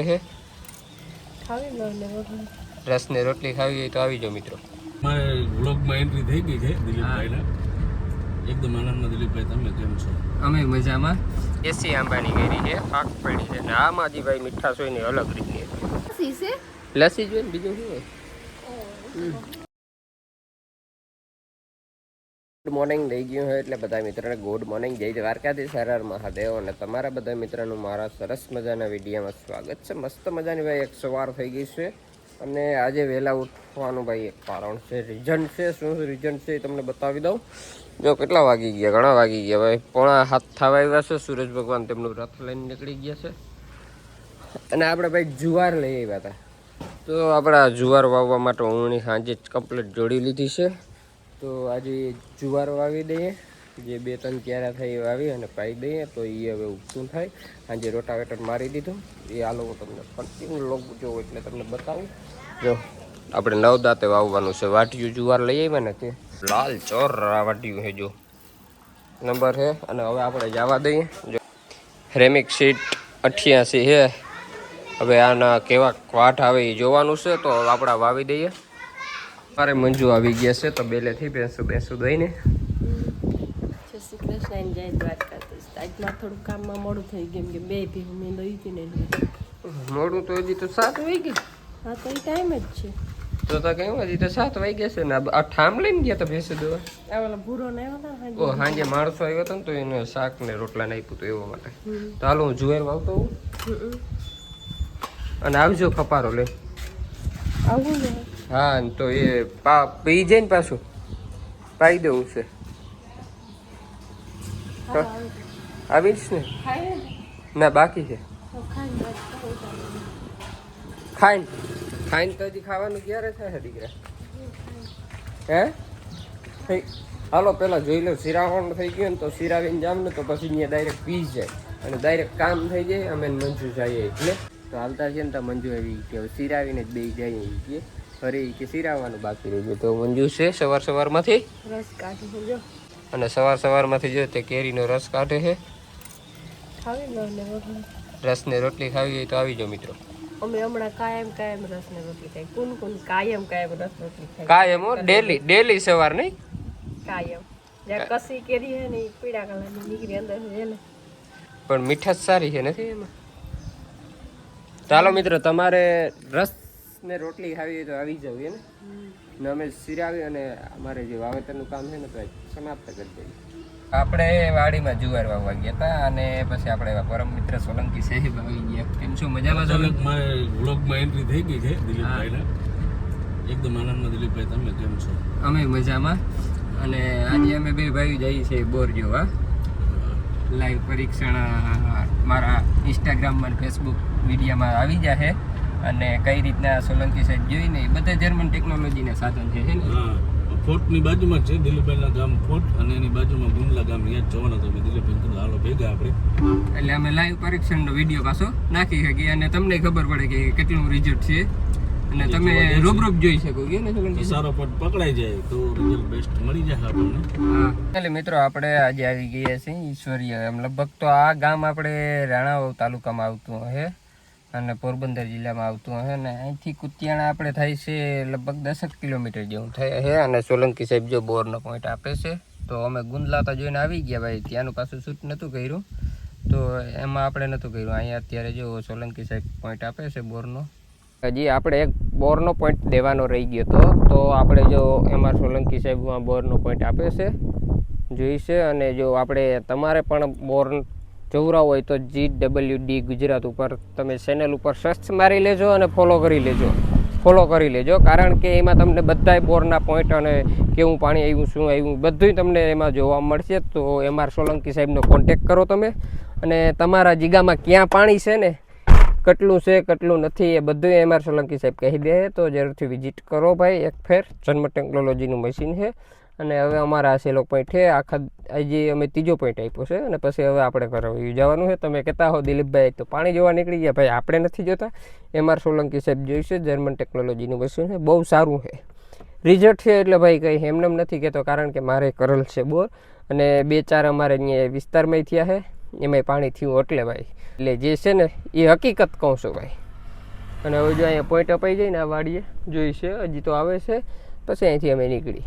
હે રસ ને રોટલી ખાવી હોય તો આવી જાઓ મિત્રો. મારે વ્લોગમાં એન્ટ્રી થઈ ગઈ છે દિલીપભાઈના. એકદમ આનંદમાં. દિલીપભાઈ તમે કેમ છો? અમે મજામાં. એસી આંબાની કેરી છે, પાક પડી છે, અને આમાં હજી ભાઈ મીઠાશ હોય ને અલગ રીતની લસ્સી જોઈએ ને બીજું શું હોય. ગુડ મોર્નિંગ થઈ ગયું હોય એટલે બધા મિત્રોને ગુડ મોર્નિંગ. જય દ્વારકાથી સરર મહાદેવ અને તમારા બધા મિત્રોનું મારા સરસ મજાના વિડીયોમાં સ્વાગત છે. મસ્ત મજાની ભાઈ એક સવાર થઈ ગઈ છે અને આજે વહેલા ઉઠવાનું ભાઈ એક કારણ છે, રીઝન છે. શું રીઝન છે એ તમને બતાવી દઉં. જો કેટલા વાગી ગયા, ઘણા વાગી ગયા ભાઈ, 6:30 થવા આવ્યા છે. સૂરજ ભગવાન તેમનું રથ લઈને નીકળી ગયા છે અને આપણે ભાઈ જુવાર લઈ આવ્યા હતા. તો આપણા જુવાર વાવવા માટે ઊંઘની સાંજે જ કમ્પ્લીટ જોડી લીધી છે. તો આજે જુવાર વાવી દઈએ, જે 2-3 ક્યારા થઈ વાવી અને પાઈ દઈએ તો એ હવે ઉગતું થાય. આજે રોટાવેટર મારી દીધું એ હાલો હું તમને કન્ટિન્યુ લોગ જોઉં એટલે તમને બતાવું. જો આપણે 9 દાંતે વાવવાનું છે. વાટિયું જુવાર લઈ આવ્યા ને તે લાલ ચોર વાટિયું છે, જો નંબર છે. અને હવે આપણે જવા દઈએ. જો રેમિક સીટ 88 છે. હવે આના કેવા વાટ આવે એ જોવાનું છે. તો આપણા વાવી દઈએ. મારે મંજુ આવી ગયા છે તો બેલેથી બેસું દઈને. જય શ્રી કૃષ્ણ, જય દ્વારકાધીશ. આજમાં થોડું કામમાં મોડું થઈ ગયું કે બે ભી મેં લઈ હતી ને મોડું તો હજી તો 7 વાગી. હા તો એ ટાઈમ જ છે. તો કેમ હજી તો 7 વાગ્યા છે ને. આ ઠામ લઈને ગયા તો ભેંસ દોવા. આ ઓલા ભૂરો ને આવ્યો હતા ઓ સાંજે માણસો આવ્યો હતો ને તો એને શાક ને રોટલા ને આપ્યું હતું એવો માટે. તો હાલો હું જુવાર વાવતો હોઉં અને આવજો કપારો લે. આવું ને હા તો એ પી જાય ને પાછું પાઈ દેવું છે. આવીશ ને ખાય ના બાકી છે. તો ખાઈને તો હજી ખાવાનું ક્યારે થાય દીકરા? હે હાલો પેલા જોઈ લો. સિરાવણ થઈ ગયું ને તો સિરાવીને જામ ને તો પછી અહીંયા ડાયરેક્ટ પી જાય અને ડાયરેક્ટ કામ થઈ જાય. અમે મંજુ જઈએ એટલે તો હાલતા છે ને તો મંજુ એવી કે સિરાવીને જ બે જઈએ કે ફરી કે સિરાવવાનું બાકી રહી ગયું. તો મંજુ છે સવારમાંથી રસ કાઢી જો અને સવારમાંથી જો તે કેરીનો રસ કાઢે છે. ખાવી લો ને રસ ને રોટલી ખાવી હોય તો આવી જાઓ મિત્રો. અમે હમણાં કાયમ રસ ને રોટલી ખાઈ. કોણ કાયમ રસ રોટલી ખાઈ? કાયમ હો, ડેલી સવાર નહીં કાયમ. જ્યાં કસી કેરી હે ને એ પીળા કલરની નીકળી અંદર છે ને, પણ મીઠાશ સારી છે નથી એમાં. ચાલો મિત્રો, તમારે રસ ને રોટલી ખાવી હોય તો આવી જાવ ને. અમે સિરાવી અને અમારે જે વાવેતરનું કામ છે ને તો સમાપ્ત કરી દઈએ. આપણે વાડીમાં જુવાર વાવવા ગયા હતા અને પછી આપણે પરમ મિત્ર સોલંકી સાહેબ આવી ગયા. કેમ છો? મજામાં છો? મારે વ્લોગમાં એન્ટ્રી થઈ ગઈ છે દિલીપભાઈના. એકદમ આનંદમાં. દિલીપભાઈ તમે કેમ છો? અમે મજામાં. અને આજે અમે બે ભાઈ જઈએ છીએ બોર જોવા. લાઈવ પરીક્ષણ મારા ઇન્સ્ટાગ્રામમાં ફેસબુક વિડીયોમાં આવી જશે. અને કઈ રીતના સોલંકી સાહેબ જોઈને એ બધા જર્મન ટેકનોલોજીના સાધન છે ને. હા, ફોર્ટની બાજુમાં છે દિલીપભાઈના ગામ ફોર્ટ અને એની બાજુમાં ગુંદલા ગામ. ત્યાં જવાનું તો દિલીપભાઈ કીધું હાલો ભેગા આપણે. એટલે અમે લાઈવ પરીક્ષણનો વિડીયો પાછો નાખી શકીએ અને તમને ખબર પડે કે કેટલું રિઝલ્ટ છે અને તમે રૂબરૂપ જોઈ શકો કે ને. સારો પટ પકડાઈ જાય તો રિઝલ્ટ બેસ્ટ મળી જાય આપણને. હા એટલે મિત્રો આપણે આજે આવી ગયા છીએ ઈશ્વરીય. એમ લગભગ તો આ ગામ આપણે રાણાવાવ તાલુકામાં આવતું હશે અને પોરબંદર જિલ્લામાં આવતું હશે ને અહીંથી કુતિયાણા આપણે થાય છે લગભગ 10 કિલોમીટર જેવું થાય છે. અને સોલંકી સાહેબ જો બોરનો પોઈન્ટ આપે છે તો અમે ગુંદલાતા જોઈને આવી ગયા ભાઈ. ત્યાંનું પાછું શૂટ નહોતું કર્યું તો એમાં આપણે નહોતું કર્યું. અહીંયા અત્યારે જો સોલંકી સાહેબ પોઈન્ટ આપે છે બોરનો. હજી આપણે એક બોરનો પોઈન્ટ દેવાનો રહી ગયો હતો તો આપણે જો એમાં સોલંકી સાહેબમાં બોરનો પોઈન્ટ આપે છે જોઈશે. અને જો આપણે તમારે પણ બોર જોવરા હોય તો GWD ગુજરાત ઉપર તમે ચેનલ ઉપર સર્ચ મારી લેજો અને ફોલો કરી લેજો. કારણ કે એમાં તમને બધાય બોરના પોઈન્ટ અને કેવું પાણી આવ્યું, શું આવ્યું બધું તમને એમાં જોવા મળશે. તો એમાં સોલંકી સાહેબનો કોન્ટેક કરો તમે અને તમારા જિગામાં ક્યાં પાણી છે ને, કેટલું છે કેટલું નથી એ બધું એમઆર સોલંકી સાહેબ કહી દે. તો જરૂરથી વિઝિટ કરો ભાઈ એક ફેર. જન્મ ટેકનોલોજીનું મશીન છે અને હવે અમારા છેલ્લો પોઈન્ટ છે. આખા આજે અમે 3જો પોઈન્ટ આપ્યો છે અને પછી હવે આપણે ઘરે જવાનું છે. તમે કહેતા હો દિલીપભાઈ તો પાણી જોવા નીકળી ગયા. ભાઈ આપણે નથી જોતા, એમઆર સોલંકી સાહેબ જોઈશે. જર્મન ટેકનોલોજીનું મશીન છે, બહુ સારું છે રિઝલ્ટ છે. એટલે ભાઈ કંઈ એમને નથી કહેતો કારણ કે મારે કરેલ છે બોર અને 2-4 અમારે અહીંયા વિસ્તારમાં થયા છે, એમાંય પાણી થયું એટલે ભાઈ. એટલે જે છે ને એ હકીકત કહું છું ભાઈ. અને હવે જો અહીંયા પોઈન્ટ અપાઈ જાય ને આ વાડીએ જોઈશે, હજી તો આવે છે. પછી અહીંથી અમે નીકળી.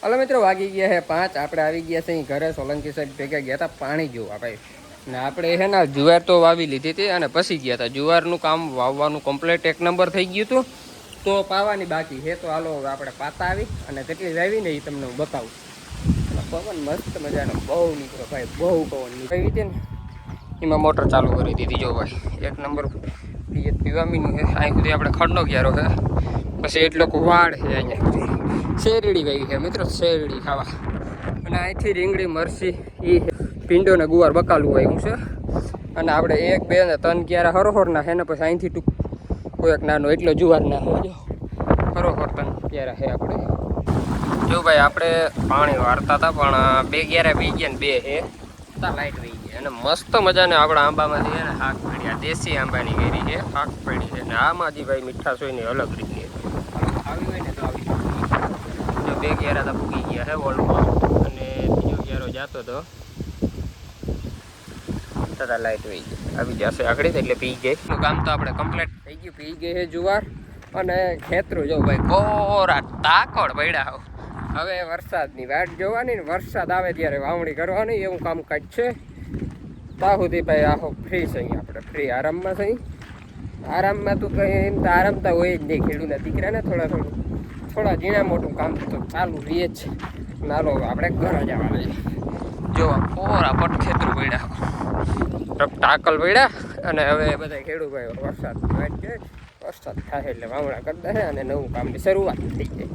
હાલો મિત્રો, વાગી ગયા છે 5. આપણે આવી ગયા છે અહીં ઘરે. સોલંકી સાઈડ ભેગા ગયા હતા પાણી જોવા ભાઈ. ને આપણે છે ને જુવાર તો વાવી લીધી હતી અને પછી ગયા હતા. જુવારનું કામ વાવવાનું કમ્પ્લીટ 1 નંબર થઈ ગયું હતું, તો પાવાની બાકી છે. તો હાલો હવે આપણે પાતા આવી અને કેટલી વાવી ને એ તમને હું બતાવું. પવન મસ્ત મજાનો બહુ નીકળ્યો ભાઈ, બહુ પવન નીકળી હતી ને. એમાં મોટર ચાલુ કરી દીધી જો ભાઈ. 1 નંબર પીવામીનું છે. અહીં સુધી આપણે ખડનો ક્યારો છે, પછી એટલો વાડ છે. અહીંયા શેરડી વાવી છે મિત્રો, શેરડી ખાવા. અને અહીંથી રીંગણી મરસી એ ભીંડો ને ગુવાર બકાલું આવ્યું છે. અને આપણે 1 2 ને 3 ક્યારા હરોહરના છે ને પછી અહીંથી કોઈક નાનો એટલો જુવાર ના હોય હરોહર 3 ક્યારા છે આપણે. જો ભાઈ આપણે પાણી વાળતા હતા પણ 2 ક્યારા પી ગયા ને 2 છે લાઈટ વહી ગઈ. અને મસ્ત મજાને આપણા આંબામાંથી છે ને હાક પડી. આ દેશી આંબાની કેરી છે, હાક પડી છે. અને આમાં જે ભાઈ મીઠાશ હોય ને અલગ રીતની આવી હોય ને તો આવી. જો 2 ક્યારા તો પૂગી ગયા છે વોલમાં, અને બીજો ક્યારો જતો હતો તથા લાઈટ વહી ગઈ. આવી જશે આગળ એટલે પી ગઈ. કામ તો આપણે કમ્પ્લીટ થઈ ગયું. પી ગઈ છે જુવાર અને ખેતરું જો ભાઈ કોરા તાકડ પડ્યા. હવે વરસાદની વાટ જોવાની ને વરસાદ આવે ત્યારે વાવણી કરવાની એવું કામકાજ છે. ત્યાં સુધી ભાઈ આખો ફ્રી છે. અહીંયા આપણે ફ્રી આરામમાં થઈ. આરામમાં તો કંઈ એમ તો આરામતા હોય જ નહીં. ખેડૂતના દીકરાને થોડા ઝીણા મોટું કામ તો ચાલુ રહે જ છે. નાલો આપણે ઘર જવાના છે. જો કોરા પટ ખેતરું પડ્યા, ટાકલ પડ્યા. અને હવે બધા ખેડૂત ભાઈ વરસાદ વાટ છે. વરસાદ થાય એટલે વાવણા કરતા છે અને નવું કામની શરૂઆત થઈ જાય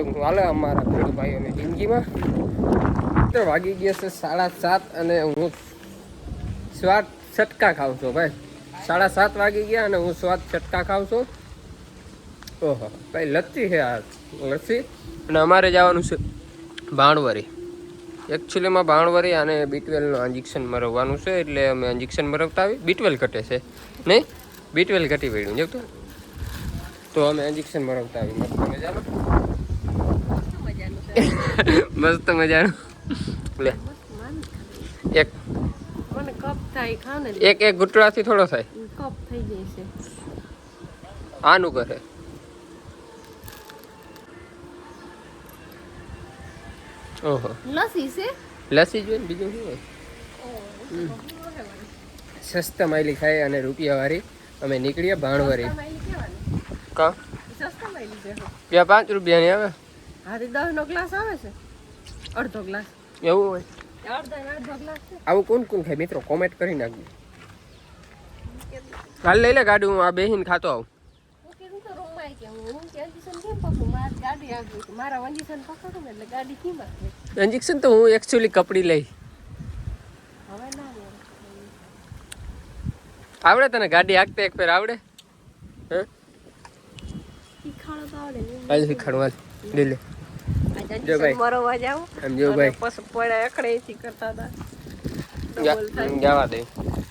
એવું હાલે અમારા ખેડૂત ભાઈઓની જિંદગીમાં. તો વાગી ગયા છે 7:30 અને હું સ્વાદ ચટકા ખાઉં છું ભાઈ. 7:30 વાગી ગયા અને હું સ્વાદ ચટકા ખાઉં છું. ઓહો ભાઈ લસ્સી છે આ લસ્સી. અને અમારે જવાનું છે બાણવરી. એકચ્યુઅલીમાં બાણવરી અને B12નું ઇન્જેક્શન મરવવાનું છે, એટલે અમે ઇન્જેક્શન મરવતા આવી. B12 ઘટે છે નહીં, B12 ઘટી પડ્યું જો તો અમે ઇન્જેક્શન મરવતા આવી. મસ્ત મજાનું મસ્ત મજાનું લે. એક મને કપ થાય ખાને એક ઘૂંટડાથી થોડો થાય, કપ થઈ જાય છે. આનું કરે ઓહો લસ્સી છે, લસ્સી જોઈએ ને બીજું શું હોય. સસ્તા માયલી ખાય અને રૂપિયા વાળી અમે નીકળીએ બાણવરી. કા સસ્તા માયલી છે. 5 રૂપિયાની આવે. હારી 10 નો ગ્લાસ આવે છે, અડધો ગ્લાસ એવું હોય. અડધો ગ્લાસ છે. આવું કોણ કોણ ખાય મિત્રો કોમેન્ટ કરી નાખજો. હાલ લઈ લે ગાડી, હું આ બેહીને ખાતો આવું. ઇન્જેક્શન તો હું એકચ્યુઅલી કપડી લઈ. આવડે તને ગાડી હાંકતા એક ફેર આવડે? હે શીખાડવા લે લે. જો ભાઈ મરવા જાવ એમ જો ભાઈ પસ પડ્યા એકડેથી કરતા હતા. જવા દે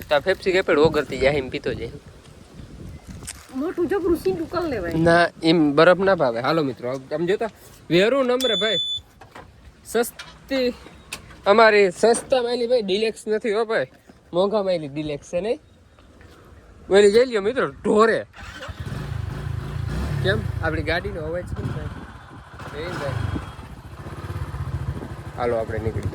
તા ફેફસી કેપેડ ઓગરતી જાય એમ પીતો જાય. મોટું જબરું સીધું કરી લેવાય ના એમ બરફ ના ભાવે. હાલો મિત્રો તમે જોતા વેરું નંબર ભાઈ સસ્તી અમારી સસ્તા માયલી ભાઈ ડિલેક્સ નથી હો ભાઈ, મોંઘા માયલી ડિલેક્સ છે નહીં. ઓલી જઈ લ્યો મિત્રો ઢોરે. કેમ આપણી ગાડીનો અવાજ કેમ થાય? હાલો આપણે નીકળી